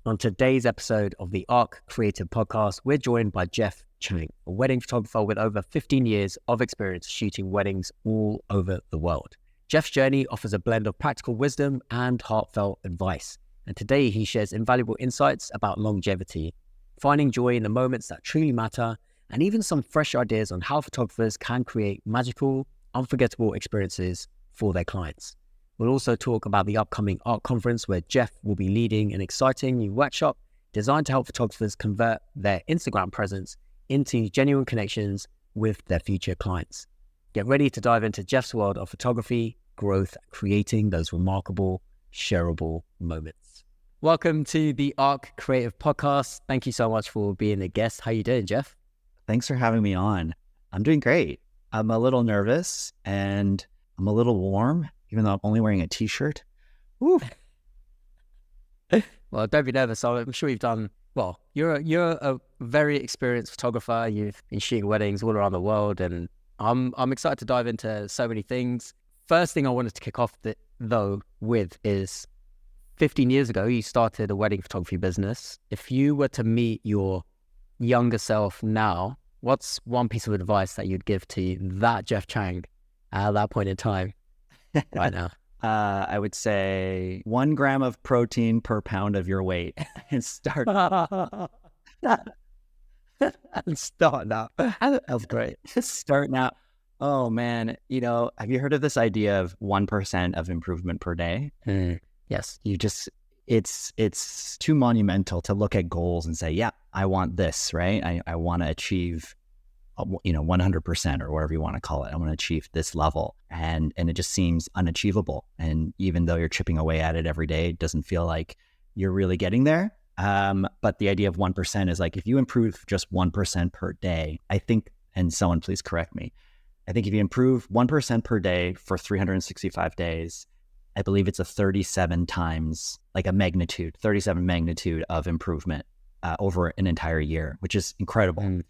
On today's episode of the ARC Creative Podcast, we're joined by Jeff Chang, a wedding photographer with over 15 years of experience shooting weddings all over the world. Jeff's journey offers a blend of practical wisdom and heartfelt advice. And today he shares invaluable insights about longevity, finding joy in the moments that truly matter, and even some fresh ideas on how photographers can create magical, unforgettable experiences for their clients. We'll also talk about the upcoming ARC conference where Jeff will be leading an exciting new workshop designed to help photographers convert their Instagram presence into genuine connections with their future clients. Get ready to dive into Jeff's world of photography, growth, creating those remarkable, shareable moments. Welcome to the ARC Creative Podcast. Thank you so much for being a guest. How you doing, Jeff? Thanks for having me on. I'm doing great. I'm a little nervous and I'm a little warm, even though I'm only wearing a t-shirt. Woo. Well, don't be nervous. I'm sure you've done well. You're a very experienced photographer. You've been shooting weddings all around the world, and I'm excited to dive into so many things. First thing I wanted to kick off with is 15 years ago, you started a wedding photography business. If you were to meet your younger self now, what's one piece of advice that you'd give to that Jeff Chang at that point in time right now? I would say 1 gram of protein per pound of your weight and start. Start now. That's great. Start now. Oh man, have you heard of this idea of 1% of improvement per day? Yes. It's too monumental to look at goals and say, yeah, I want this, right? I want to achieve 100% or whatever you want to call it. I want to achieve this level. And it just seems unachievable. And even though you're chipping away at it every day, it doesn't feel like you're really getting there. But the idea of 1% is like, if you improve just 1% per day, I think, and someone please correct me, I think if you improve 1% per day for 365 days, I believe it's a 37 magnitude of improvement over an entire year, which is incredible.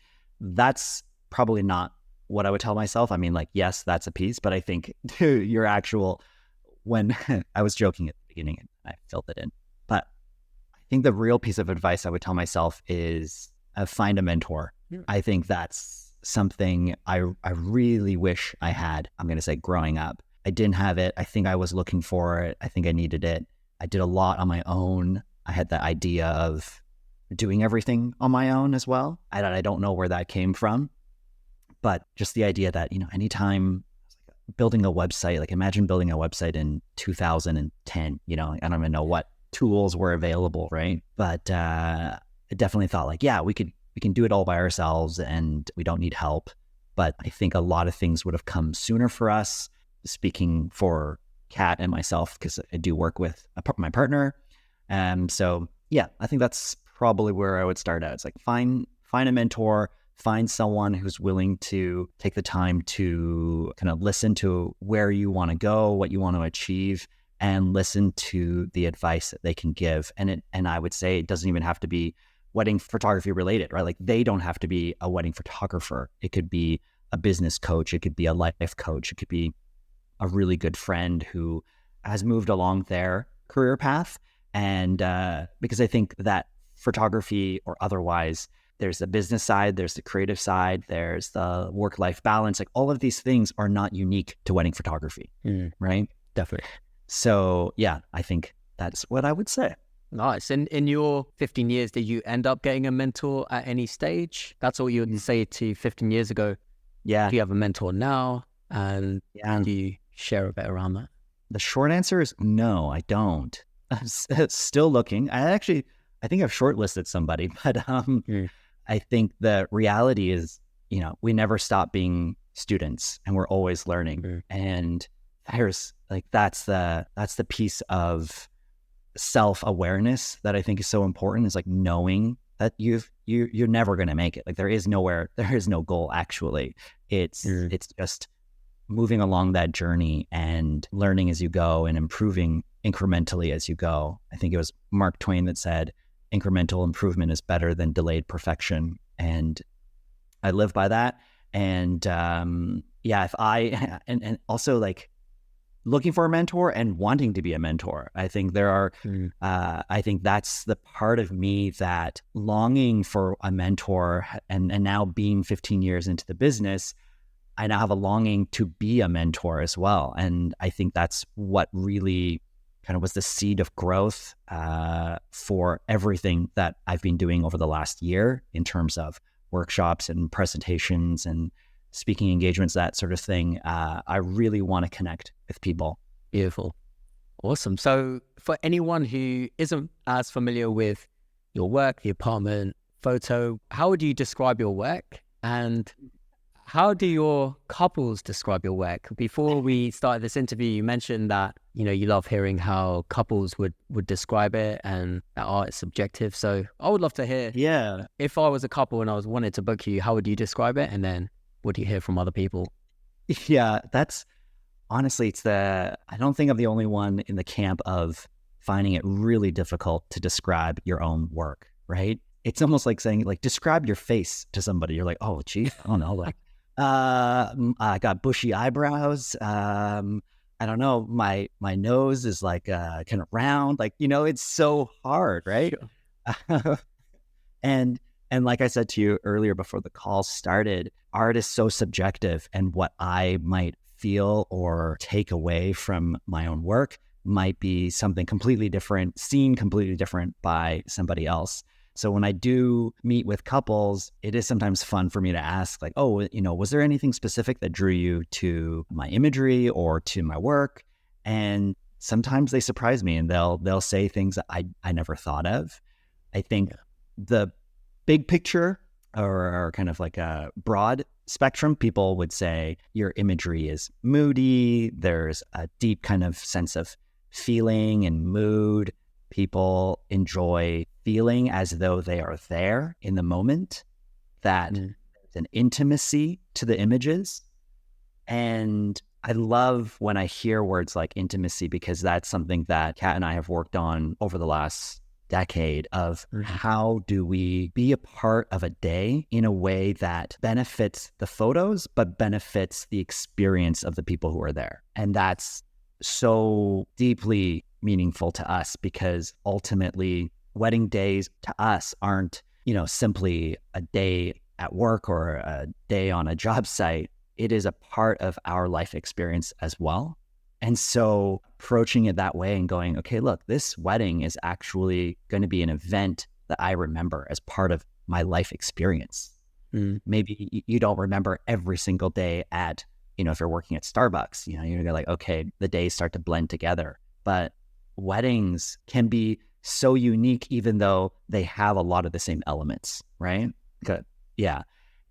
That's probably not what I would tell myself. I mean, yes, that's a piece, but I think your actual, when I was joking at the beginning and I filled it in, but I think the real piece of advice I would tell myself is find a mentor. I think that's something I really wish I had. I'm going to say growing up. I didn't have it. I think I was looking for it. I think I needed it. I did a lot on my own. I had the idea of doing everything on my own as well. I don't know where that came from, but just the idea that, anytime building a website, imagine building a website in 2010, I don't even know what tools were available, right? But I definitely thought yeah, we can do it all by ourselves and we don't need help. But I think a lot of things would have come sooner for us, speaking for Kat and myself, because I do work with my partner. So yeah, I think that's probably where I would start out. It's find a mentor, find someone who's willing to take the time to kind of listen to where you want to go, what you want to achieve, and listen to the advice that they can give. And I would say it doesn't even have to be wedding photography related, right? They don't have to be a wedding photographer. It could be a business coach. It could be a life coach. It could be a really good friend who has moved along their career path. And because I think that photography or otherwise, there's the business side, there's the creative side, there's the work-life balance. All of these things are not unique to wedding photography, right? Definitely. So yeah, I think that's what I would say. Nice. In your 15 years, did you end up getting a mentor at any stage? That's all you would say to 15 years ago. Yeah. Do you have a mentor now? And do you share a bit around that? The short answer is no, I don't. I'm still looking. I think I've shortlisted somebody, but I think the reality is, we never stop being students and we're always learning. And there's that's the piece of self-awareness that I think is so important, is knowing that you're never going to make it. There is no goal actually. It's just moving along that journey and learning as you go and improving incrementally as you go. I think it was Mark Twain that said, incremental improvement is better than delayed perfection. And I live by that. And if I, and also looking for a mentor and wanting to be a mentor. I think there are, I think that's the part of me that longing for a mentor, and now being 15 years into the business, I now have a longing to be a mentor as well. And I think that's what really kind of was the seed of growth for everything that I've been doing over the last year in terms of workshops and presentations and speaking engagements, that sort of thing. I really want to connect with people. Beautiful. Awesome. So for anyone who isn't as familiar with your work, the apartment photo, how would you describe your work? And how do your couples describe your work? Before we started this interview, you mentioned that, you know, you love hearing how couples would describe it and that art is subjective. So I would love to hear, if I was a couple and I was wanted to book you, how would you describe it? And then what do you hear from other people? Yeah, that's honestly, I don't think I'm the only one in the camp of finding it really difficult to describe your own work, right? It's almost like saying, like, describe your face to somebody. You're like, oh, geez, I don't know. Like, I got bushy eyebrows. I don't know. My nose is like kind of round. Like, you know, it's so hard, right? Sure. And like I said to you earlier before the call started, art is so subjective, and what I might feel or take away from my own work might be something completely different, seen completely different by somebody else. So when I do meet with couples, it is sometimes fun for me to ask, like, oh, you know, was there anything specific that drew you to my imagery or to my work? And sometimes they surprise me and they'll say things that I never thought of. I think the big picture, or kind of like a broad spectrum, people would say your imagery is moody. There's a deep kind of sense of feeling and mood. People enjoy feeling as though they are there in the moment, that there's an intimacy to the images. And I love when I hear words like intimacy, because that's something that Kat and I have worked on over the last decade of how do we be a part of a day in a way that benefits the photos, but benefits the experience of the people who are there. And that's so deeply meaningful to us, because ultimately wedding days to us aren't, you know, simply a day at work or a day on a job site. It is a part of our life experience as well. And so approaching it that way and going, okay, look, this wedding is actually going to be an event that I remember as part of my life experience. Maybe you don't remember every single day at, you know, if you're working at Starbucks, you know, you're like, okay, the days start to blend together. But weddings can be so unique, even though they have a lot of the same elements, right? Good. Yeah.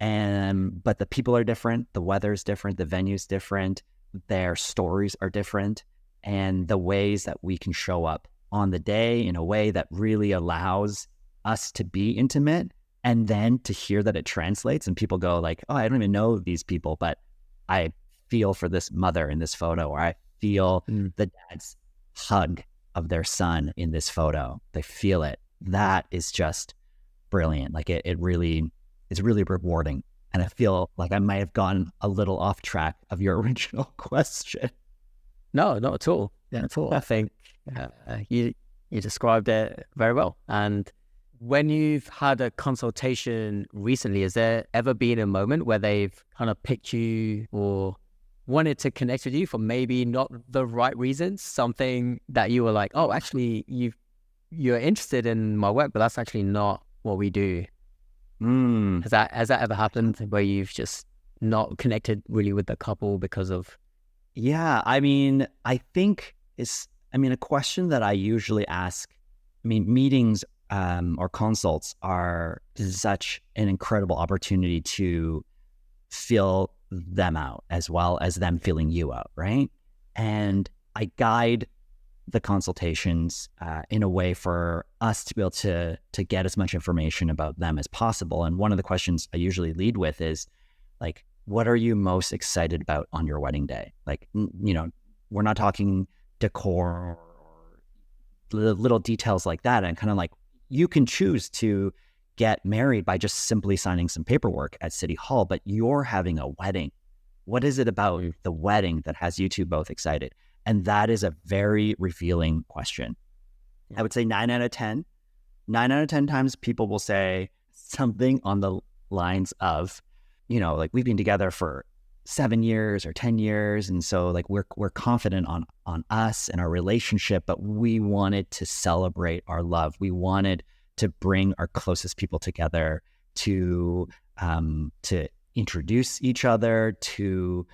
But the people are different, the weather's different, the venue's different, their stories are different, and the ways that we can show up on the day in a way that really allows us to be intimate, and then to hear that it translates and people go like, oh, I don't even know these people, but I feel for this mother in this photo, or I feel the dad's hug of their son in this photo. They feel it. That is just brilliant. Like it's really rewarding. And I feel like I might have gone a little off track of your original question. No, not at all. Not at all. I think you described it very well. And when you've had a consultation recently, has there ever been a moment where they've kind of picked you or wanted to connect with you for maybe not the right reasons? Something that you were like, oh, actually, you're interested in my work, but that's actually not what we do. Has that ever happened where you've just not connected really with the couple because of? Yeah, I mean, I think a question that I usually ask, meetings or consults are such an incredible opportunity to feel them out as well as them feeling you out, right? And I guide the consultations in a way for us to be able to get as much information about them as possible. And one of the questions I usually lead with is like, what are you most excited about on your wedding day? Like, you know, we're not talking decor or little details like that. And kind of like, you can choose to get married by just simply signing some paperwork at City Hall, but you're having a wedding. What is it about the wedding that has you two both excited? And that is a very revealing question. I would say 9 out of 10 times people will say something on the lines of, like, we've been together for 7 years or 10 years. And so like, we're confident on us and our relationship, but we wanted to celebrate our love. We wanted to bring our closest people together to introduce each other, to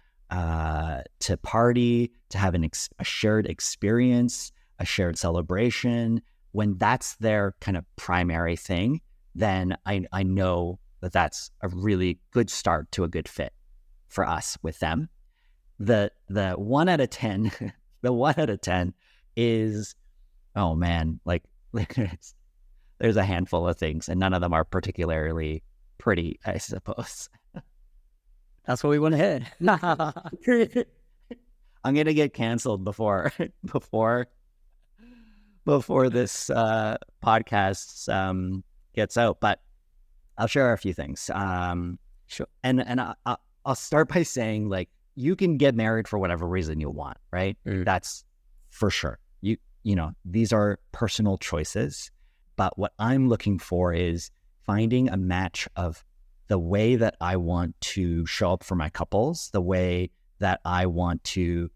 party, to have a shared experience, a shared celebration. When that's their kind of primary thing, then I know that that's a really good start to a good fit for us with them. The 1 out of 10, the 1 out of 10 is, oh man, like there's a handful of things, and none of them are particularly pretty, I suppose. That's what we want to hear. I'm gonna get canceled before this podcast gets out, but I'll share a few things. Sure. And I'll start by saying, like, you can get married for whatever reason you want, right? That's for sure. These are personal choices, but what I'm looking for is finding a match of the way that I want to show up for my couples, the way that I want to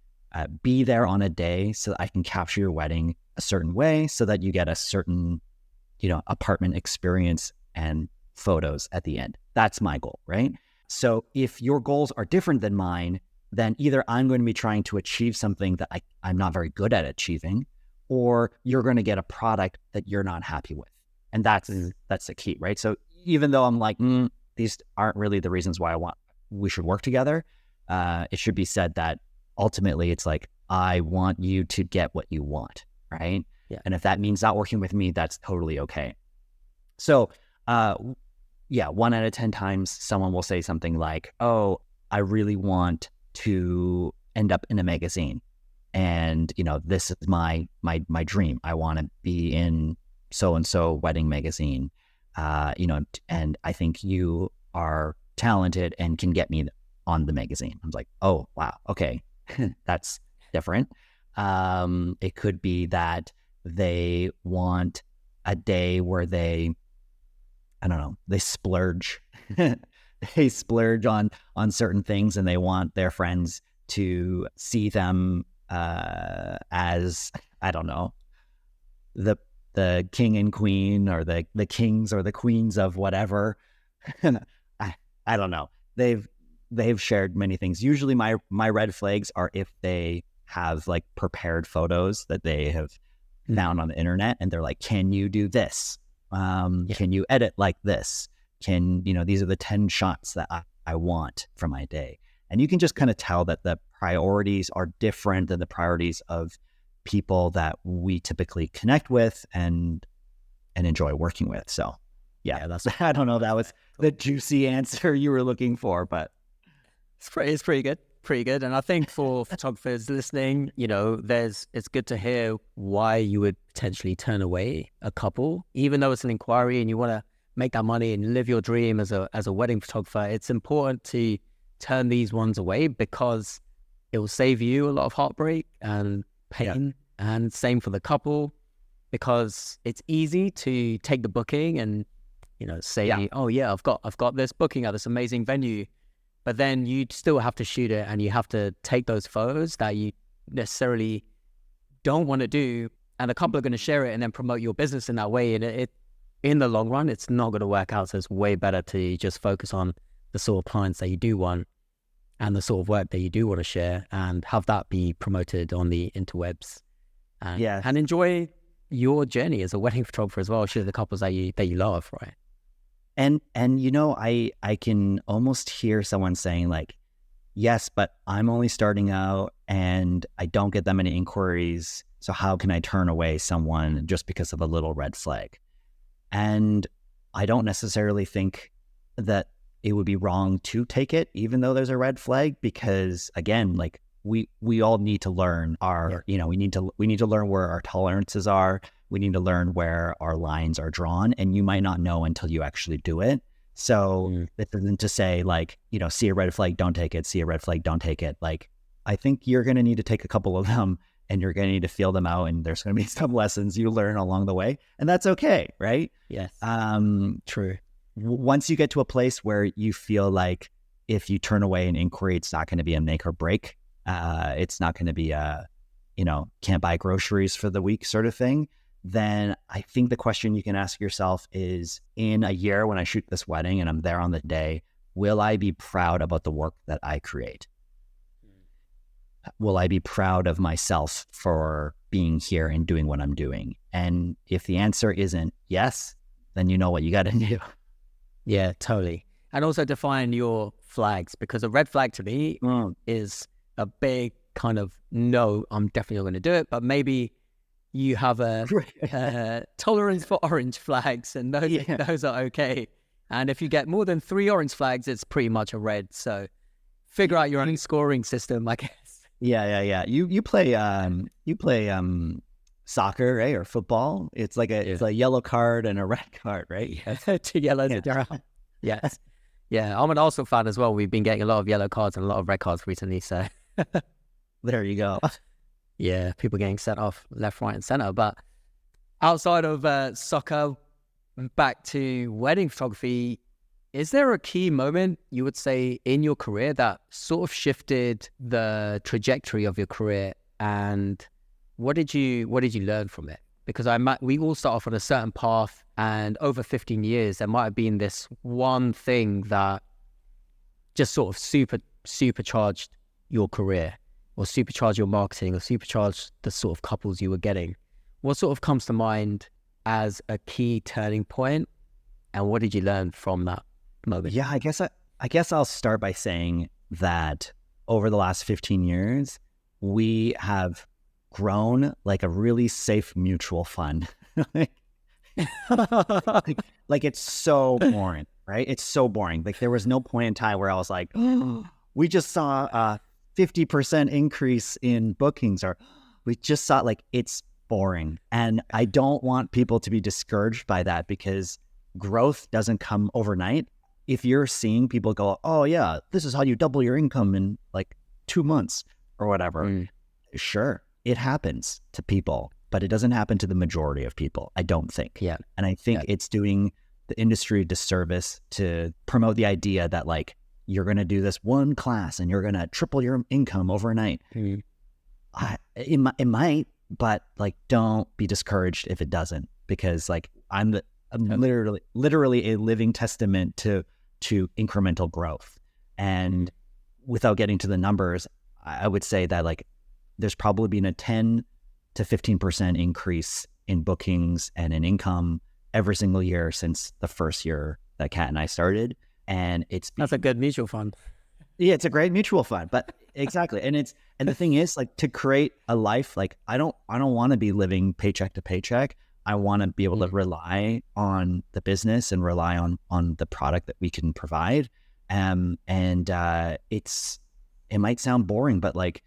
be there on a day so that I can capture your wedding a certain way so that you get a certain, apartment experience and photos at the end. That's my goal, right? So if your goals are different than mine, then either I'm going to be trying to achieve something that I'm not very good at achieving, or you're going to get a product that you're not happy with. And that's the key, right? So even though I'm like, these aren't really the reasons why we should work together, it should be said that ultimately it's like, I want you to get what you want, right? Yeah. And if that means not working with me, that's totally okay. So, 1 out of 10 times someone will say something like, oh, I really want to end up in a magazine. And, this is my dream. I want to be in so-and-so wedding magazine, and I think you are talented and can get me on the magazine. I was like, oh, wow. Okay. That's different. It could be that they want a day where they splurge. They splurge on certain things, and they want their friends to see them as, I don't know, the king and queen, or the kings or the queens of whatever. I don't know. They've shared many things. Usually my red flags are if they have like prepared photos that they have found on the internet, and they're like, can you do this? Can you edit like this? These are the 10 shots that I want for my day. And you can just kind of tell that the priorities are different than the priorities of people that we typically connect with and enjoy working with. So that's, I don't know, that was the juicy answer you were looking for, but it's pretty good. Pretty good. And I think for photographers listening, it's good to hear why you would potentially turn away a couple, even though it's an inquiry and you want to make that money and live your dream as a wedding photographer. It's important to turn these ones away because it will save you a lot of heartbreak and pain. Yeah. And same for the couple, because it's easy to take the booking and, say, oh yeah, I've got this booking at this amazing venue. But then you still have to shoot it, and you have to take those photos that you necessarily don't want to do. And a couple are going to share it and then promote your business in that way. And it in the long run, it's not going to work out. So it's way better to just focus on the sort of clients that you do want and the sort of work that you do want to share, and have that be promoted on the interwebs. And enjoy your journey as a wedding photographer as well. Shoot the couples that you love, right? And I can almost hear someone saying like, yes, but I'm only starting out and I don't get that many inquiries. So how can I turn away someone just because of a little red flag? And I don't necessarily think that it would be wrong to take it, even though there's a red flag, because again, like we all need to learn we need to learn where our tolerances are. We need to learn where our lines are drawn, and you might not know until you actually do it. So it isn't to say like, see a red flag, don't take it. See a red flag, don't take it. Like, I think you're going to need to take a couple of them and you're going to need to feel them out. And there's going to be some lessons you learn along the way. And that's okay, right? Yes. True. Once you get to a place where you feel like if you turn away an inquiry, it's not going to be a make or break. It's not going to be a, can't buy groceries for the week sort of thing. Then I think the question you can ask yourself is, in a year when I shoot this wedding and I'm there on the day, will I be proud about the work that I create? Will I be proud of myself for being here and doing what I'm doing? And if the answer isn't yes, then you know what you got to do. Yeah, totally. And also define your flags, because a red flag to me is a big kind of, no, I'm definitely not going to do it. But maybe you have a tolerance for orange flags, and those are okay. And if you get more than 3 orange flags, it's pretty much a red. So figure out your own scoring system, I guess. Yeah. You play soccer, right, or football? It's like it's a yellow card and a red card, right? Yeah. 2 yellows. Yes. Yeah, I'm an Arsenal fan as well. We've been getting a lot of yellow cards and a lot of red cards recently. So there you go. Yeah, people getting sent off left, right, and center. But outside of soccer, back to wedding photography, is there a key moment you would say in your career that sort of shifted the trajectory of your career? And what did you learn from it? Because we all start off on a certain path, and over 15 years, there might have been this one thing that just sort of supercharged your career, or supercharged your marketing, or supercharged the sort of couples you were getting. What sort of comes to mind as a key turning point, and what did you learn from that moment? Yeah, I guess I'll start by saying that over the last 15 years, we have grown like a really safe mutual fund. like it's so boring, right? It's so boring. Like there was no point in time where I was like, oh, we just saw a 50% increase in bookings, or we just saw, like, it's boring. And I don't want people to be discouraged by that, because growth doesn't come overnight. If you're seeing people go, oh yeah, this is how you double your income in like 2 months or whatever. Sure, it happens to people, but it doesn't happen to the majority of people, I don't think. Yeah. And I think it's doing the industry a disservice to promote the idea that, like, you're going to do this one class and you're going to triple your income overnight. It might, but like, don't be discouraged if it doesn't, because like I'm literally a living testament to incremental growth. And without getting to the numbers, I would say that like there's probably been a 10 to 15% increase in bookings and in income every single year since the first year that Kat and I started. And that's a good mutual fund. Yeah, it's a great mutual fund, but exactly. And the thing is, like, to create a life, like, I don't want to be living paycheck to paycheck. I want to be able to rely on the business and rely on the product that we can provide. It might sound boring, but like,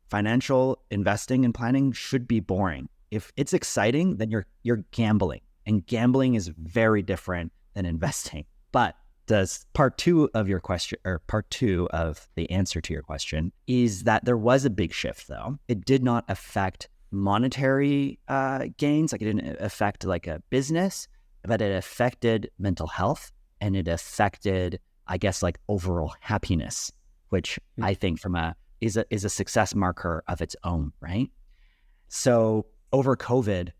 financial investing and planning should be boring. If it's exciting, then you're gambling, and gambling is very different than investing. But part two of your question, or part two of the answer to your question, is that there was a big shift, though. It did not affect monetary gains. Like, it didn't affect like a business, but it affected mental health, and it affected, I guess, like overall happiness, which I think is a success marker of its own, right? So over COVID,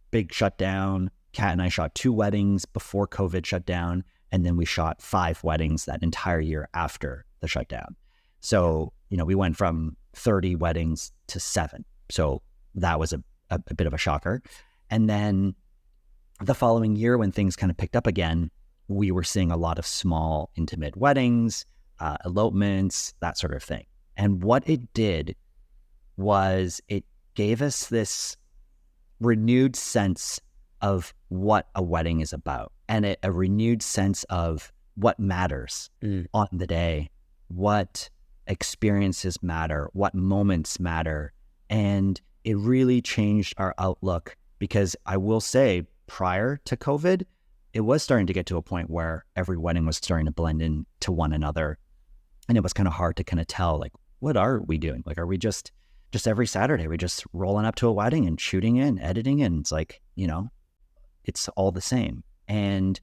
big shutdown, Kat and I shot 2 weddings before COVID shut down, and then we shot 5 weddings that entire year after the shutdown. So, we went from 30 weddings to 7. So that was a bit of a shocker. And then the following year, when things kind of picked up again, we were seeing a lot of small, intimate weddings, elopements, that sort of thing. And what it did was it gave us this renewed sense of what a wedding is about, and a renewed sense of what matters on the day, what experiences matter, what moments matter. And it really changed our outlook, because I will say, prior to COVID, it was starting to get to a point where every wedding was starting to blend into one another. And it was kind of hard to kind of tell, like, what are we doing? Like, are we just every Saturday, we're just rolling up to a wedding and shooting in, editing in? It's like, it's all the same. And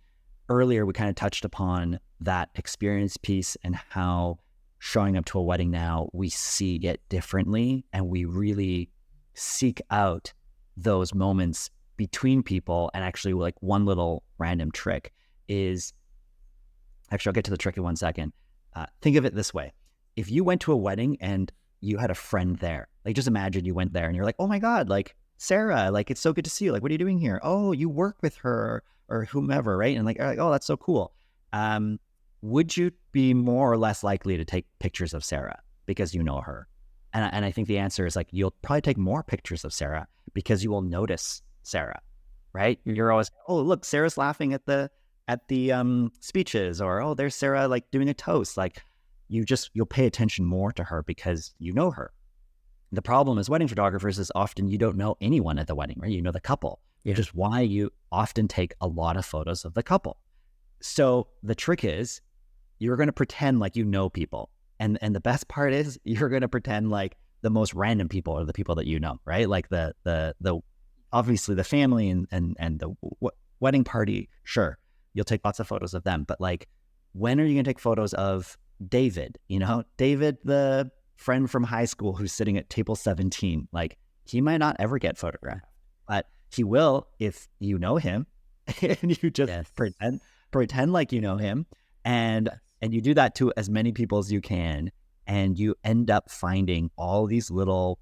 earlier we kind of touched upon that experience piece and how showing up to a wedding now, we see it differently, and we really seek out those moments between people. And actually, like, one little random trick is, actually, I'll get to the trick in 1 second. Think of it this way. If you went to a wedding and you had a friend there, like, just imagine you went there and you're like, oh my God, like, Sarah, like, it's so good to see you. Like, what are you doing here? Oh, you work with her or whomever, right? And like, oh, that's so cool. Would you be more or less likely to take pictures of Sarah because you know her? And I think the answer is, like, you'll probably take more pictures of Sarah because you will notice Sarah, right? You're always, oh, look, Sarah's laughing at the speeches, or, oh, there's Sarah, like, doing a toast. Like, you'll pay attention more to her because you know her. The problem as wedding photographers is often you don't know anyone at the wedding, right? You know the couple, which is why you often take a lot of photos of the couple. So the trick is, you're going to pretend like you know people. And the best part is, you're going to pretend like the most random people are the people that you know, right? Like the obviously the family and the wedding party, sure, you'll take lots of photos of them. But, like, when are you going to take photos of David? David, the friend from high school who's sitting at table 17. Like, he might not ever get photographed, but he will if you know him, and you just pretend like you know him, and you do that to as many people as you can, and you end up finding all these little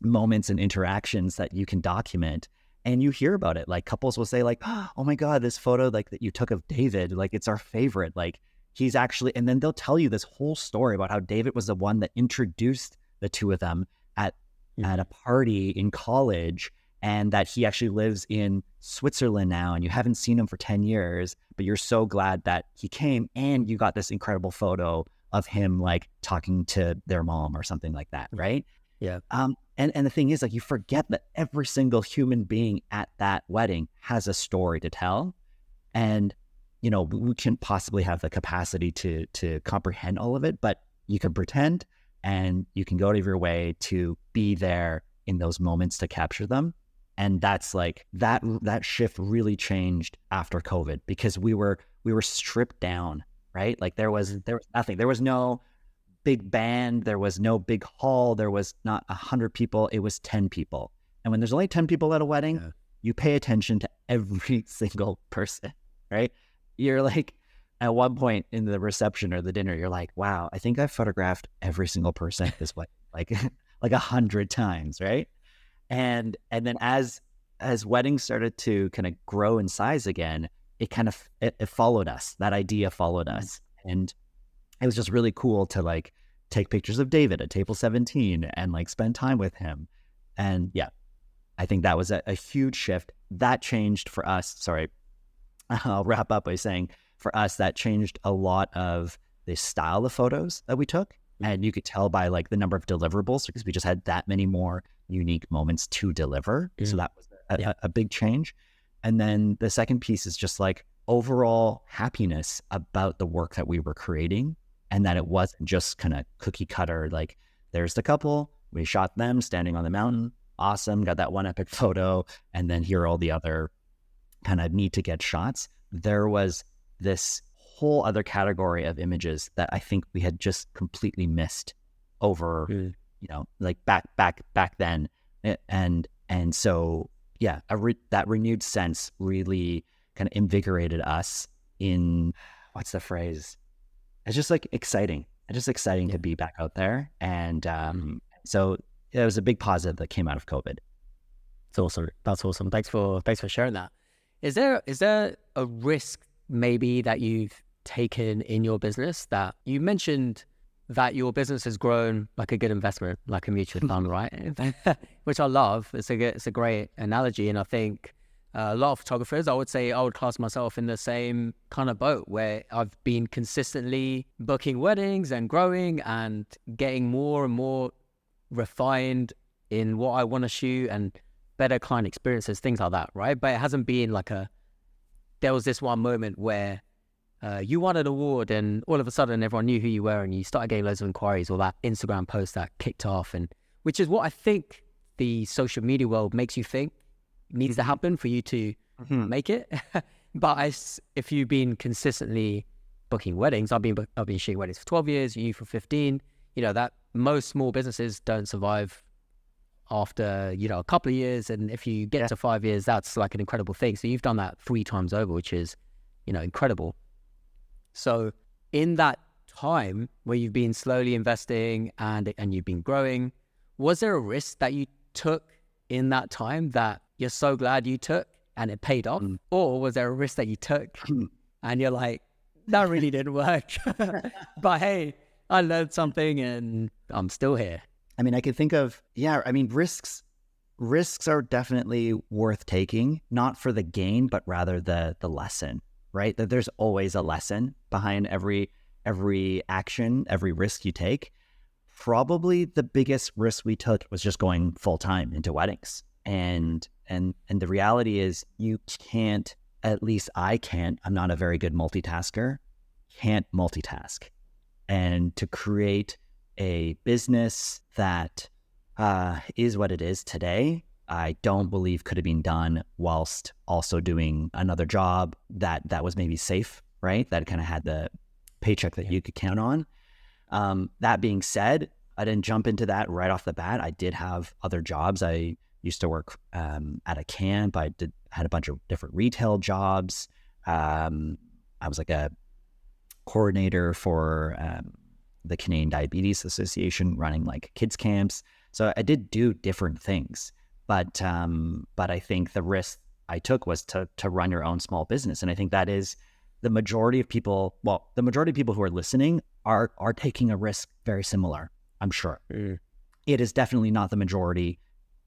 moments and interactions that you can document, and you hear about it. Like, couples will say, like, oh my God, this photo, like, that you took of David, like, it's our favorite. Like, he's actually, and then they'll tell you this whole story about how David was the one that introduced the two of them at a party in college, and that he actually lives in Switzerland now, and you haven't seen him for 10 years, but you're so glad that he came, and you got this incredible photo of him, like, talking to their mom or something like that, right? Yeah. And the thing is, like, you forget that every single human being at that wedding has a story to tell. And, we can't possibly have the capacity to comprehend all of it, but you can pretend, and you can go out of your way to be there in those moments to capture them. And that's, like, that shift really changed after COVID, because we were stripped down, right? Like, there was nothing. There was no big band. There was no big hall. There was not 100 people. It was 10 people. And when there's only 10 people at a wedding, you pay attention to every single person, right? You're like, at one point in the reception or the dinner, you're like, wow, I think I've photographed every single person at this wedding, like 100 times, right? And then as weddings started to kind of grow in size again, it followed us. That idea followed us. And it was just really cool to, like, take pictures of David at table 17 and, like, spend time with him. And yeah, I think that was a huge shift that changed for us. Sorry, I'll wrap up by saying, for us, that changed a lot of the style of photos that we took. And you could tell by, like, the number of deliverables, because we just had that many more unique moments to deliver. So that was a big change. And then the second piece is just, like, overall happiness about the work that we were creating, and that it wasn't just kind of cookie cutter. Like, there's the couple, we shot them standing on the mountain, awesome, got that one epic photo, and then here are all the other kind of need to get shots. There was this whole other category of images that I think we had just completely missed over, like, back then. And so, yeah, that renewed sense really kind of invigorated us in, what's the phrase? It's just, like, exciting. It's just exciting to be back out there. And so it was a big positive that came out of COVID. It's awesome. That's awesome. Thanks for sharing that. Is there a risk maybe that you've taken in your business? That you mentioned that your business has grown like a good investment, like a mutual fund, right? Which I love. It's a great analogy, and I think a lot of photographers, I would say, I would class myself in the same kind of boat, where I've been consistently booking weddings and growing and getting more and more refined in what I want to shoot and better client experiences, things like that, right? But it hasn't been like there was this one moment where you won an award and all of a sudden everyone knew who you were and you started getting loads of inquiries, or that Instagram post that kicked off, and which is what I think the social media world makes you think needs to happen for you to make it. But if you've been consistently booking weddings, I've been shooting weddings for 12 years, you for 15, that most small businesses don't survive after, a couple of years. And if you get to 5 years, that's like an incredible thing. So you've done that 3 times over, which is, incredible. So in that time where you've been slowly investing and you've been growing, was there a risk that you took in that time that you're so glad you took and it paid off? Or was there a risk that you took and you're like, that really didn't work, but hey, I learned something and I'm still here? I mean, I could think of, risks are definitely worth taking, not for the gain, but rather the lesson, right? That there's always a lesson behind every action, every risk you take. Probably the biggest risk we took was just going full time into weddings. And the reality is you can't, at least I can't, I'm not a very good multitasker, can't multitask. And to create a business that is what it is today, I don't believe could have been done whilst also doing another job that was maybe safe, right? That kind of had the paycheck that you could count on. That being said, I didn't jump into that right off the bat. I did have other jobs. I used to work at a camp. I had a bunch of different retail jobs. I was like a coordinator for the Canadian Diabetes Association, running like kids camps. So I did do different things, but I think the risk I took was to run your own small business. And I think that is the majority of people. Well, the majority of people who are listening are taking a risk very similar, I'm sure. It is definitely not the majority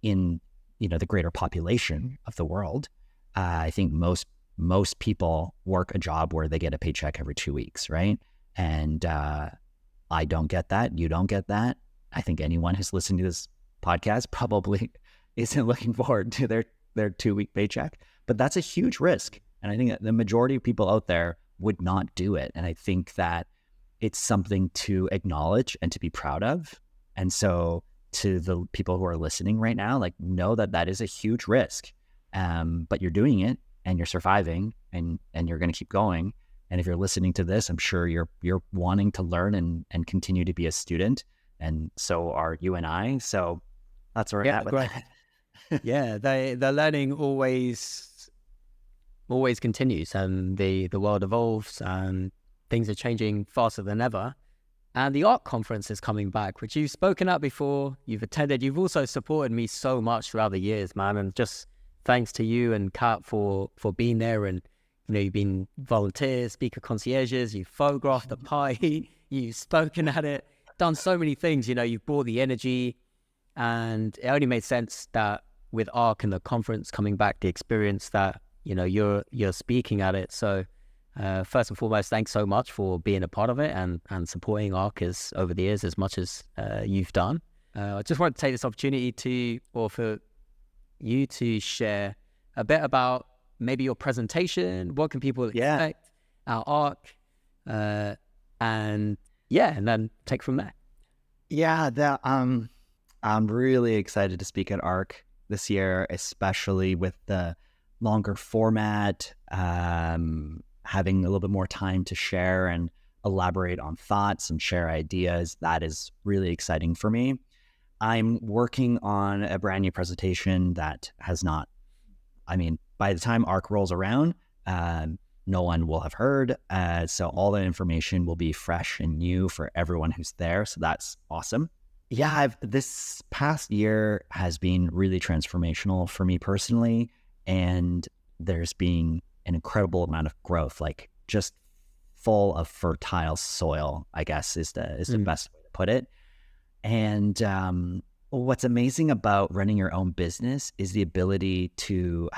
in, the greater population of the world. I think most people work a job where they get a paycheck every 2 weeks, right? And I don't get that. You don't get that. I think anyone who's listening to this podcast probably isn't looking forward to their 2 week paycheck, but that's a huge risk. And I think that the majority of people out there would not do it. And I think that it's something to acknowledge and to be proud of. And so to the people who are listening right now, like, know that is a huge risk, but you're doing it and you're surviving and you're going to keep going. And if you're listening to this, I'm sure you're wanting to learn and continue to be a student. And so are you and I. So that's where we're at with that. Yeah, the learning always continues, and the world evolves and things are changing faster than ever. And the ARC conference is coming back, which you've spoken at before, you've attended. You've also supported me so much throughout the years, man. And just thanks to you and Kat for being there. And, you've been volunteers, speaker concierges, you've photographed the party, you've spoken at it, done so many things. You've brought the energy, and it only made sense that with ARC and the conference coming back, the experience that, you're speaking at it. So first and foremost, thanks so much for being a part of it and supporting ARC over the years as much as you've done. I just want to take this opportunity for you to share a bit about maybe your presentation. What can people expect at ARC? And then take from there. Yeah, I'm really excited to speak at ARC this year, especially with the longer format, having a little bit more time to share and elaborate on thoughts and share ideas. That is really exciting for me. I'm working on a brand new presentation that by the time ARC rolls around, no one will have heard. So all the information will be fresh and new for everyone who's there. So that's awesome. Yeah, this past year has been really transformational for me personally. And there's been an incredible amount of growth, like just full of fertile soil, I guess is the best way to put it. And what's amazing about running your own business is the ability to,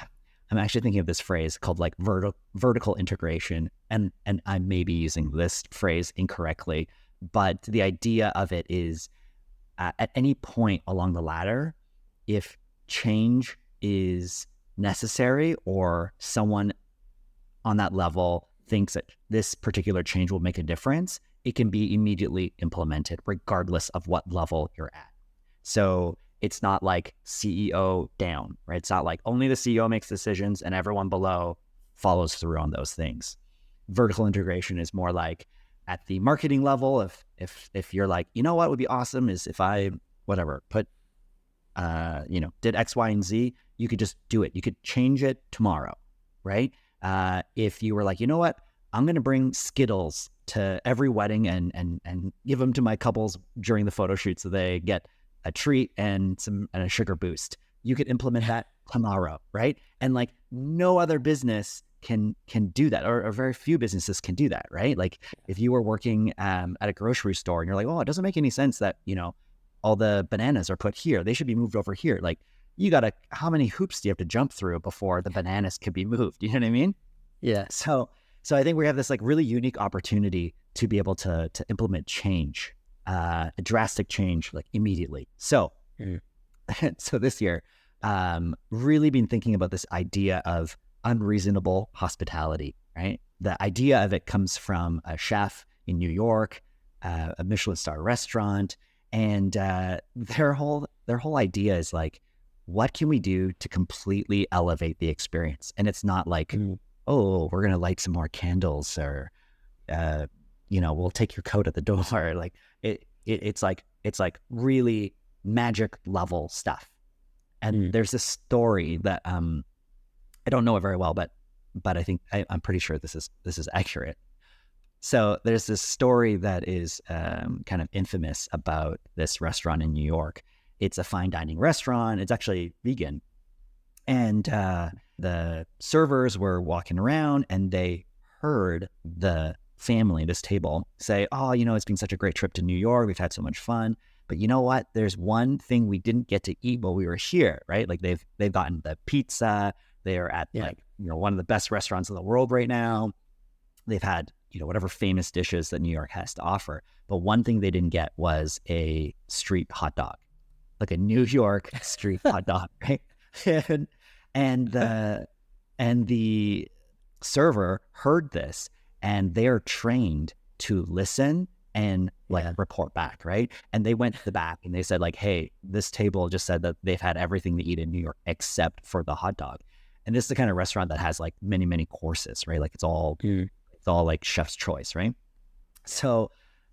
I'm actually thinking of this phrase called like vertical integration. And I may be using this phrase incorrectly, but the idea of it is at any point along the ladder, if change is necessary or someone on that level thinks that this particular change will make a difference, it can be immediately implemented regardless of what level you're at. So it's not like CEO down, right? It's not like only the CEO makes decisions and everyone below follows through on those things. Vertical integration is more like at the marketing level. If you're like, you know what would be awesome is if I put did X, Y, and Z, you could just do it. You could change it tomorrow, right? If you were like, you know what, I'm going to bring Skittles to every wedding and give them to my couples during the photo shoot so they get a treat and a sugar boost. You could implement that tomorrow, right? And like no other business can do that, or very few businesses can do that, right? Like if you were working at a grocery store and you're like, oh, it doesn't make any sense that, all the bananas are put here. They should be moved over here. Like how many hoops do you have to jump through before the bananas could be moved? You know what I mean? Yeah. So I think we have this like really unique opportunity to be able to implement change, a drastic change, like immediately. So, so this year, really been thinking about this idea of unreasonable hospitality, right? The idea of it comes from a chef in New York, a Michelin star restaurant. And their whole idea is like, what can we do to completely elevate the experience? And it's not like, oh, we're going to light some more candles, or, we'll take your coat at the door. Like it's like really magic level stuff. And there's this story that I don't know it very well, but I think I'm pretty sure this is accurate. So there's this story that is kind of infamous about this restaurant in New York. It's a fine dining restaurant. It's actually vegan. And the servers were walking around and they heard the family, this table, say, oh, it's been such a great trip to New York. We've had so much fun. But you know what? There's one thing we didn't get to eat while we were here, right? Like they've gotten the pizza. They are at one of the best restaurants in the world right now. They've had whatever famous dishes that New York has to offer. But one thing they didn't get was a street hot dog, like a New York street hot dog, right? And the server heard this, and they're trained to listen and report back, right? And they went to the back and they said like, hey, this table just said that they've had everything to eat in New York except for the hot dog. And this is the kind of restaurant that has like many, many courses, right? Like it's all like chef's choice, right? So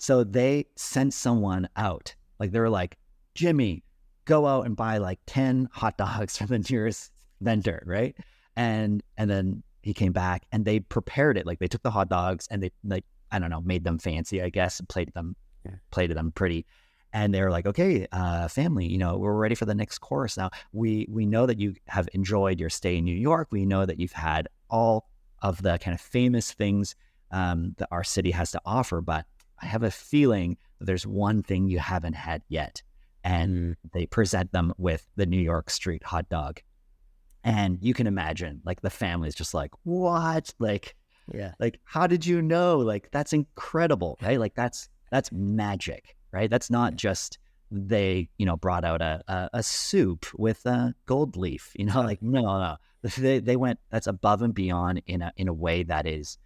they sent someone out. Like they were like, Jimmy, go out and buy like 10 hot dogs from the nearest vendor, right? And then he came back and they prepared it. Like they took the hot dogs and they like, I don't know, made them fancy, I guess, and plated them pretty. And they were like, okay, family, we're ready for the next course. Now we know that you have enjoyed your stay in New York. We know that you've had all of the kind of famous things that our city has to offer, but I have a feeling that there's one thing you haven't had yet. And they present them with the New York street hot dog. And you can imagine, like, the family's just like, what? Like, how did you know? Like, that's incredible, right? Like, that's magic, right? That's not just they, brought out a soup with a gold leaf, like, no. They went, that's above and beyond in a way that is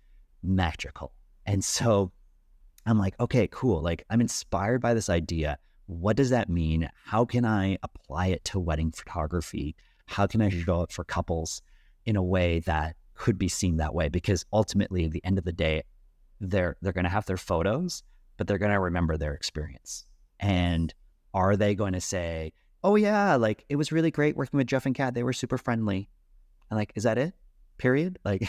magical. And so I'm like, okay, cool. Like, I'm inspired by this idea. What does that mean? How can I apply it to wedding photography? How can I show it for couples in a way that could be seen that way? Because ultimately, at the end of the day, they're going to have their photos, but they're going to remember their experience. And are they going to say, oh yeah, like it was really great working with Jeff and Kat. They were super friendly. And like, is that it? Period? Like,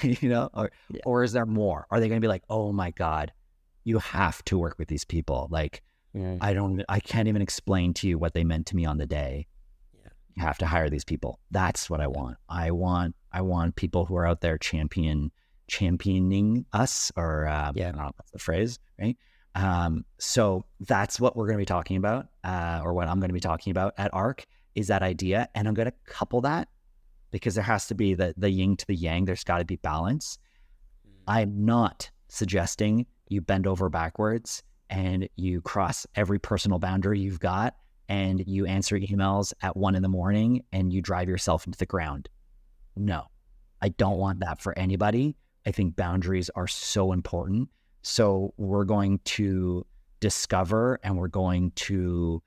or is there more? Are they going to be like, oh my God, you have to work with these people. Like, I can't even explain to you what they meant to me on the day. You have to hire these people. That's what I want. I want people who are out there championing us, or I don't know if that's the phrase, right? So that's what we're going to be talking about, or what I'm going to be talking about at ARC, is that idea. And I'm going to couple that, because there has to be the yin to the yang. There's got to be balance. I'm not suggesting you bend over backwards and you cross every personal boundary you've got, and you answer emails at 1 a.m. and you drive yourself into the ground. No, I don't want that for anybody. I think boundaries are so important. So we're going to discover and we're going to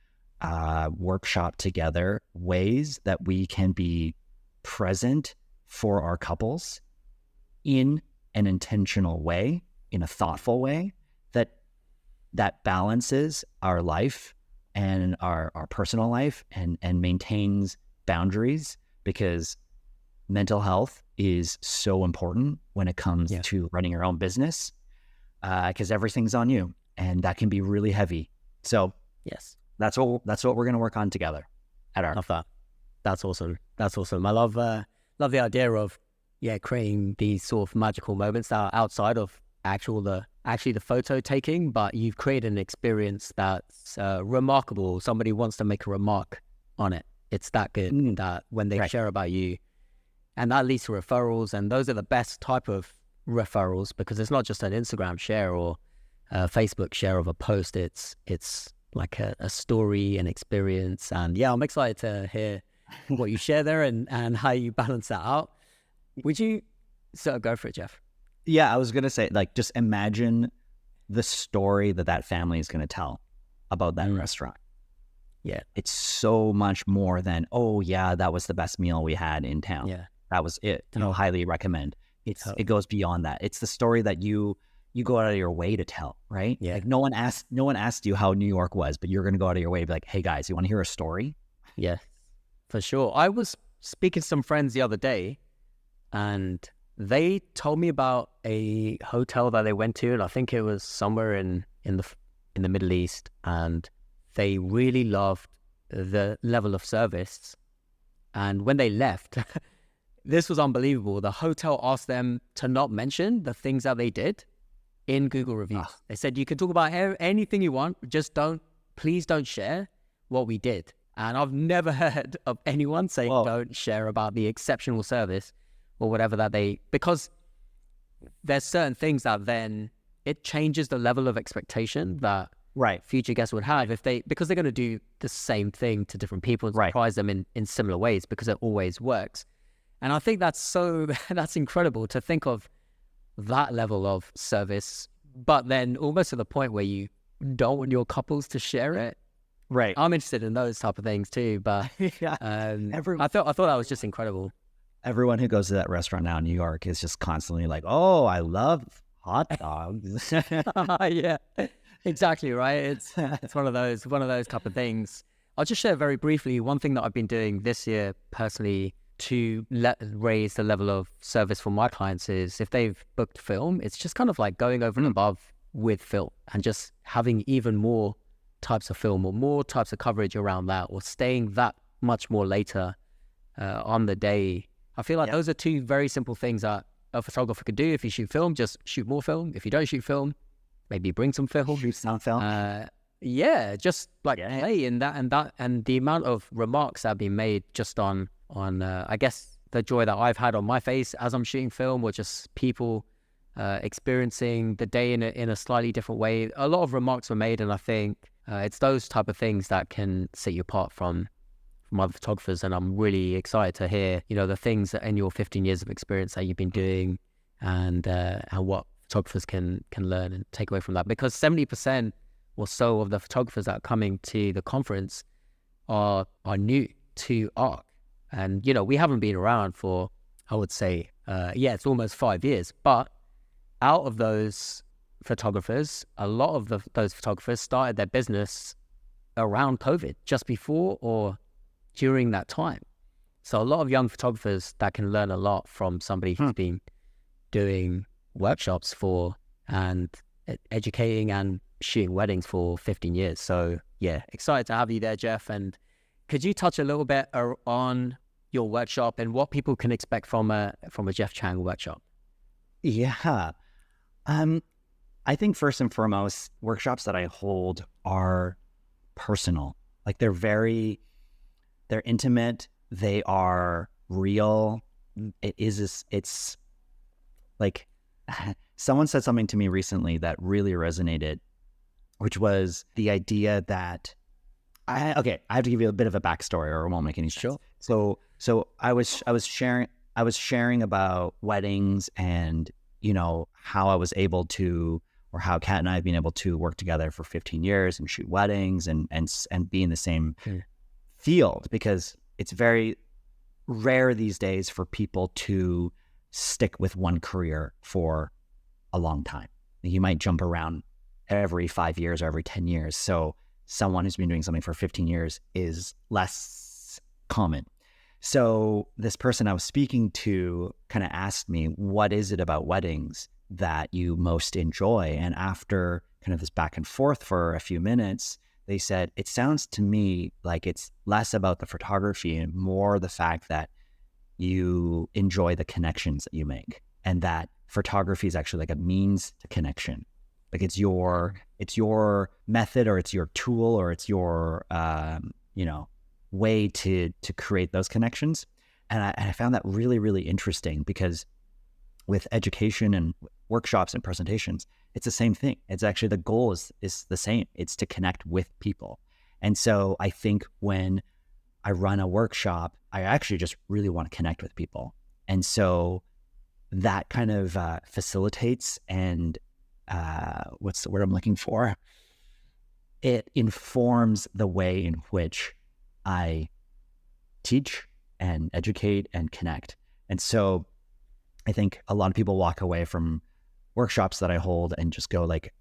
workshop together ways that we can be present for our couples in an intentional way, in a thoughtful way that balances our life and our personal life and maintains boundaries, because mental health is so important when it comes to running your own business, because everything's on you and that can be really heavy. So Yes. that's what we're going to work on together at our. Love that. That's awesome. That's awesome. I love the idea of creating these sort of magical moments that are outside of actually the photo taking, but you've created an experience that's remarkable. Somebody wants to make a remark on it. It's that good that when they share about you, and that leads to referrals, and those are the best type of referrals, because it's not just an Instagram share or a Facebook share of a post. It's like a story, an experience, and I'm excited to hear what you share there and how you balance that out. Would you go for it, Jeff? Yeah, I was going to say, like, just imagine the story that family is going to tell about that restaurant. Yeah. It's so much more than, oh yeah, that was the best meal we had in town. Yeah. That was it. Highly recommend. It goes beyond that. It's the story that you go out of your way to tell, right? Yeah. Like no one asked you how New York was, but you're going to go out of your way to be like, hey guys, you want to hear a story? Yeah, for sure. I was speaking to some friends the other day, and they told me about a hotel that they went to, and I think it was somewhere in the Middle East, and they really loved the level of service. And when they left, this was unbelievable. The hotel asked them to not mention the things that they did in Google reviews. They said, you can talk about anything you want, just please don't share what we did. And I've never heard of anyone saying don't share about the exceptional service or whatever because there's certain things that then it changes the level of expectation that future guests would have because they're going to do the same thing to different people and surprise them in similar ways, because it always works. And I think that's incredible to think of that level of service, but then almost to the point where you don't want your couples to share it. Right. I'm interested in those type of things too, but I thought that was just incredible. Everyone who goes to that restaurant now in New York is just constantly like, oh, I love hot dogs. Yeah, exactly. Right. It's one of those type of things. I'll just share very briefly one thing that I've been doing this year personally to raise the level of service for my clients is, if they've booked film, it's just kind of like going over and above with film and just having even more types of film or more types of coverage around that, or staying that much more later on the day. I feel like those are two very simple things that a photographer could do. If you shoot film, just shoot more film. If you don't shoot film, maybe bring some film. Shoot some film. Just like play in that, and the amount of remarks that have been made just on I guess the joy that I've had on my face as I'm shooting film, or just people experiencing the day in a slightly different way. A lot of remarks were made, and I think it's those type of things that can set you apart from other photographers. And I'm really excited to hear, the things that in your 15 years of experience that you've been doing, and what photographers can learn and take away from that. Because 70% or so of the photographers that are coming to the conference are new to ARC. And, we haven't been around for, I would say, it's almost 5 years. But out of those photographers, a lot of those photographers started their business around COVID, just before or during that time. So a lot of young photographers that can learn a lot from somebody who's been doing workshops for and educating and shooting weddings for 15 years. So excited to have you there, Jeff. And could you touch a little bit on your workshop and what people can expect from a Jeff Chang workshop? Yeah. I think first and foremost, workshops that I hold are personal. Like they're intimate. They are real. It's like someone said something to me recently that really resonated, which was the idea that I have to give you a bit of a backstory or it won't make any sense. Sure. So I was sharing about weddings and, how I was able to, or how Kat and I have been able to work together for 15 years and shoot weddings and be in the same field, because it's very rare these days for people to stick with one career for a long time. You might jump around every 5 years or every 10 years. So someone who's been doing something for 15 years is less common. So this person I was speaking to kind of asked me, what is it about weddings that you most enjoy? And after kind of this back and forth for a few minutes, they said, it sounds to me like it's less about the photography and more the fact that you enjoy the connections that you make, and that photography is actually like a means to connection. Like it's your method, or it's your tool, or it's your, way to create those connections. And I found that really, really interesting, because with education and workshops and presentations, it's the same thing. It's actually, the goal is the same. It's to connect with people. And so I think when I run a workshop, I actually just really want to connect with people. And so that kind of facilitates and what's the word I'm looking for? It informs the way in which I teach and educate and connect. And so I think a lot of people walk away from workshops that I hold and just go like,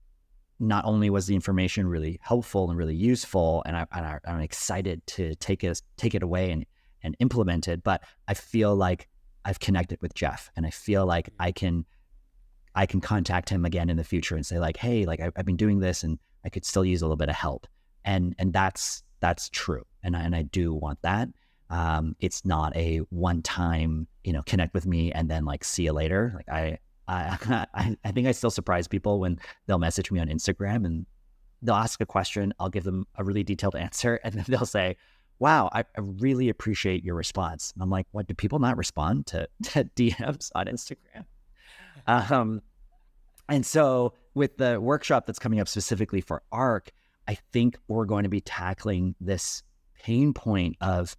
not only was the information really helpful and really useful, and I'm excited to take it away and implement it, but I feel like I've connected with Jeff, and I feel like I can contact him again in the future and say like, hey, like I've been doing this and I could still use a little bit of help. And that's true. And I do want that. It's not a one-time, connect with me and then like, see you later. Like I think I still surprise people when they'll message me on Instagram and they'll ask a question. I'll give them a really detailed answer, and then they'll say, wow, I really appreciate your response. And I'm like, what, do people not respond to DMs on Instagram? And so with the workshop that's coming up specifically for ARC, I think we're going to be tackling this pain point of,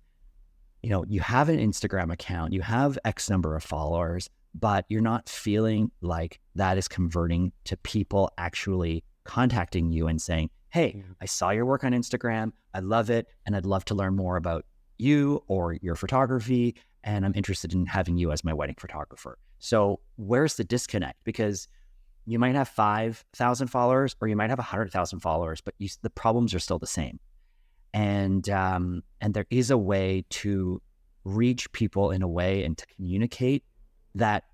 you have an Instagram account, you have X number of followers, but you're not feeling like that is converting to people actually contacting you and saying, hey, I saw your work on Instagram, I love it, and I'd love to learn more about you or your photography, and I'm interested in having you as my wedding photographer. So where's the disconnect? Because you might have 5,000 followers or you might have 100,000 followers, but the problems are still the same. And there is a way to reach people in a way and to communicate that,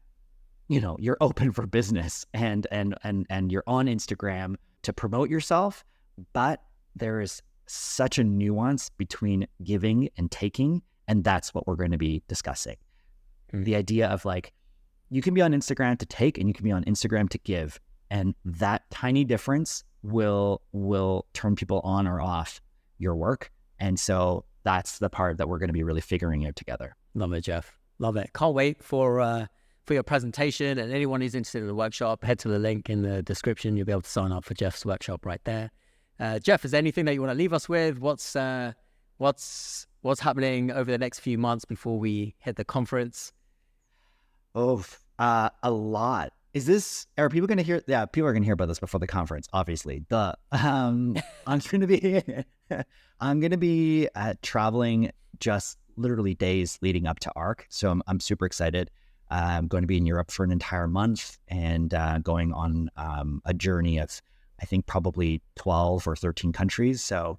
you're open for business and you're on Instagram to promote yourself, but there is such a nuance between giving and taking. And that's what we're going to be discussing. The idea of like, you can be on Instagram to take and you can be on Instagram to give. And that tiny difference will turn people on or off your work. And so that's the part that we're going to be really figuring out together. Love it, Jeff. Love it. Can't wait for your presentation. And anyone who's interested in the workshop, head to the link in the description. You'll be able to sign up for Jeff's workshop right there. Jeff, is there anything that you want to leave us with? What's happening over the next few months before we hit the conference? Oh, a lot. Are people going to hear? Yeah, people are going to hear about this before the conference, obviously. I'm going to be traveling just literally days leading up to ARC. So I'm super excited. I'm going to be in Europe for an entire month and going on a journey of, I think, probably 12 or 13 countries. So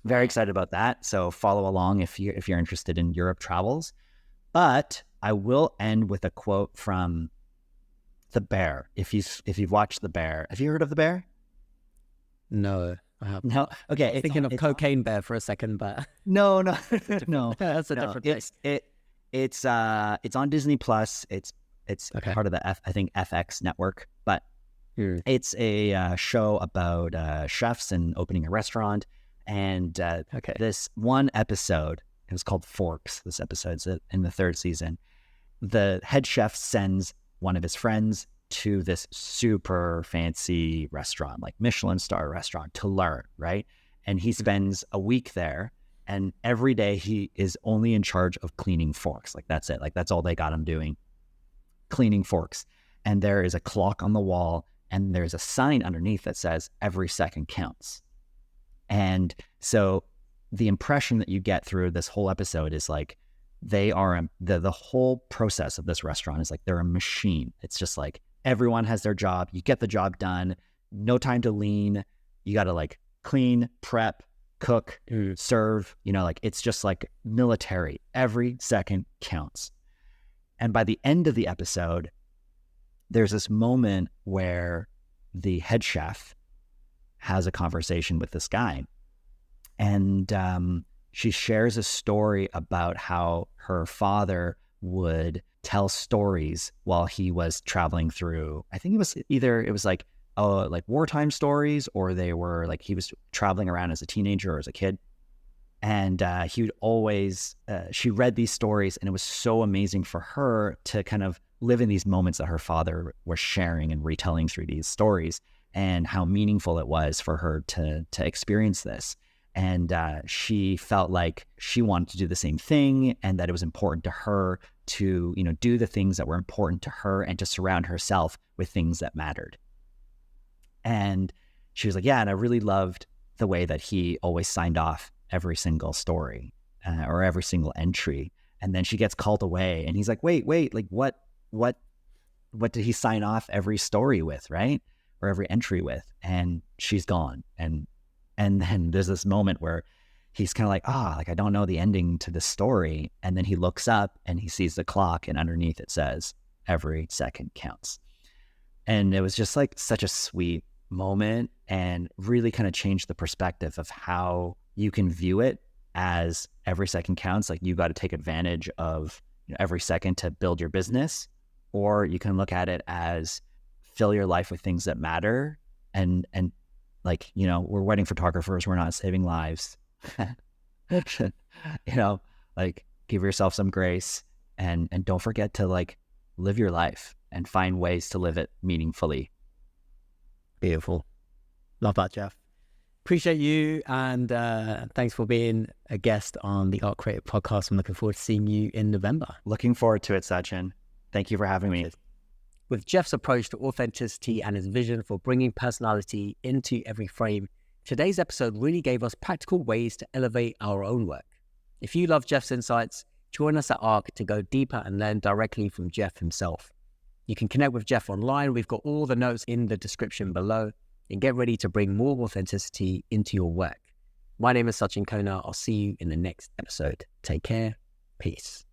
very excited about that. So follow along if you're interested in Europe travels. But I will end with a quote from The Bear. If you've watched The Bear, have you heard of The Bear? No, I haven't. No. Okay. I was thinking of Cocaine Bear for a second, but no, no. That's a different thing. It's on Disney Plus. It's Okay. part of the I think FX network, but it's a show about chefs and opening a restaurant. And this one episode, it was called Forks. This episode's in the third season. The head chef sends one of his friends to this super fancy restaurant, like Michelin star restaurant, to learn, right? And he spends a week there, and every day he is only in charge of cleaning forks. Like that's it. Like that's all they got him doing, cleaning forks. and there is a clock on the wall, and there's a sign underneath that says every second counts. And so the impression that you get through this whole episode is like they are the whole process of this restaurant is like they're a machine. It's just like everyone has their job. You get the job done. No time to lean. You got to like clean, prep, cook, serve. You know, like it's just like military. Every second counts. And by the end of the episode, there's this moment where the head chef has a conversation with this guy. And she shares a story about how her father would tell stories while he was traveling through, I think it was like wartime stories, or they were like he was traveling around as a teenager or as a kid. And he would always, she read these stories, and it was so amazing for her to kind of live in these moments that her father was sharing and retelling through these stories, and how meaningful it was for her to experience this. And she felt like she wanted to do the same thing, and that it was important to her to, you know, do the things that were important to her and to surround herself with things that mattered. And she was like, yeah, and I really loved the way that he always signed off every single story or every single entry. And then she gets called away, and he's like, wait, like what did he sign off every story with, right? Or every entry with? And she's gone. And then there's this moment where he's kind of like, like I don't know the ending to this story. And then he looks up and he sees the clock, and underneath it says, every second counts. And it was just like such a sweet moment, and really kind of changed the perspective of how you can view it as every second counts. Like you got to take advantage of, you know, every second to build your business, or you can look at it as fill your life with things that matter. And like, you know, we're wedding photographers. We're not saving lives. You know, like give yourself some grace, and don't forget to like live your life and find ways to live it meaningfully. Beautiful. Love that, Jeff. Appreciate you, and thanks for being a guest on the Art Creative Podcast. I'm looking forward to seeing you in November. Looking forward to it, Sachin. Thank you for having me. With Jeff's approach to authenticity and his vision for bringing personality into every frame, today's episode really gave us practical ways to elevate our own work. If you love Jeff's insights, join us at ARC to go deeper and learn directly from Jeff himself. You can connect with Jeff online. We've got all the notes in the description below, and get ready to bring more authenticity into your work. My name is Sachin Kona. I'll see you in the next episode. Take care. Peace.